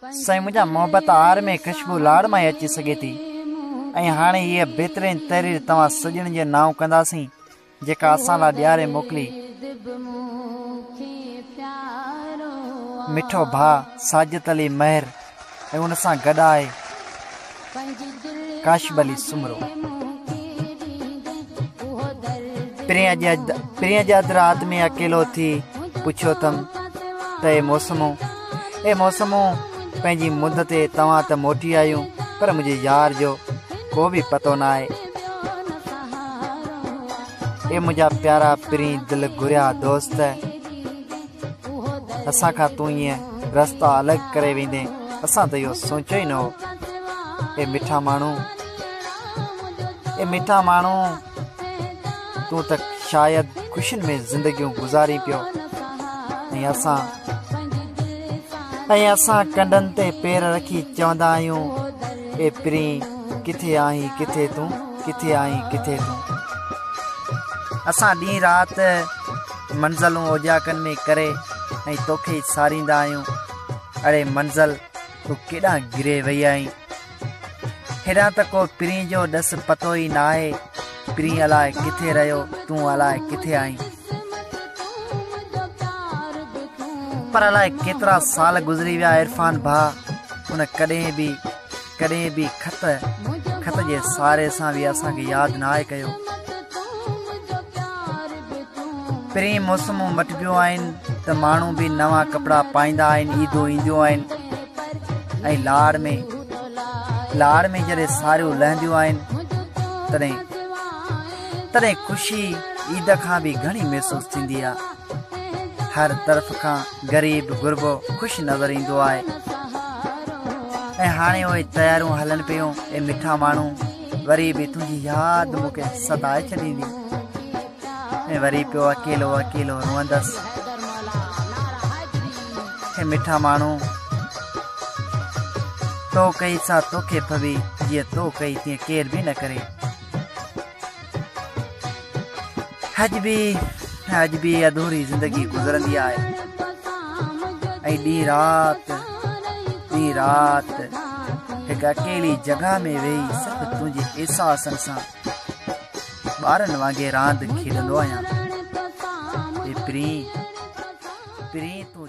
साईं मुंहिंजा मोहबत आर में ख़ुशबू लाड़ मां अची सघे थी। ऐं हाणे हीअ बहितरीन तहरीर तव्हां सॼण जे नाव कंदासीं जेका असां लाइ ॾियारे मोकिली। मिठो भाउ साजिद अली महर ऐं उन सां गॾु आहे काशिफ अली सुमरो। प्रिय जे अधु राति में अकेलो थी पुछियो अथमि त ए मौसमो पंहिंजी मुद ते तव्हां त मोटी आहियूं पर मुंहिंजे यार जो को बि पतो न आहे। ए मुंहिंजा प्यारा प्री दिलि घुरिया दोस्त, असां खां तूं ईअं रस्ता अलॻि करे वेंदे असां त इहो सोचियो ई न हो। ए मिठा माण्हू तूं त शायदि ख़ुशियुनि में ज़िंदगियूं गुज़ारी पियो ऐं असां कंडनि ते पेर रखी चवंदा आहियूं ए प्री किथे आहीं किथे तूं, किथे आहीं किथे तूं। असां ॾींहुं राति मंज़िलूं ओजाकनि में करे ऐं तोखे सारींदा आहियूं। अड़े मंज़िल तूं केॾां गिरे वई आहीं, हेॾां त को प्री जो ॾस पतो ई न आहे। प्री अलाए किथे रहियो, तूं अलाए किथे आहीं। पर अलाए केतिरा साल गुज़री विया इरफान भाउ, हुन कॾहिं बि खत जे सारे सां बि असांखे यादि न आहे कयो। प्री मौसमूं मटिबियूं आहिनि त माण्हू बि नवां कपिड़ा पाईंदा आहिनि, ईदूं ईंदियूं आहिनि ऐं लाड़ में जॾहिं सारियूं लहंदियूं आहिनि तॾहिं ख़ुशी ईद खां बि घणी महसूसु थींदी आहे। हर तरफ़ खां ग़रीब गुरबो ख़ुशि नज़र ईंदो आहे। ऐं हाणे उहे तयारियूं हलनि पियूं। ऐं मिठा माण्हू वरी बि तुंहिंजी यादि मूंखे सताए छॾींदी ऐं वरी पियो अकेलो रोअंदसि। हे मिठा माण्हू तो कई सां तोखे पवी, जीअं तो कई तीअं केर बि न करे। अॼु बि अधूरी ज़िंदगी गुज़रंदी आहे ऐं ॾींहुं राति हिकु अकेली जॻह में वेही सिर्फ़ु तुंहिंजे एहसासनि सां ॿारनि वांगुरु रांदि खेॾंदो आहियां। प्री तूं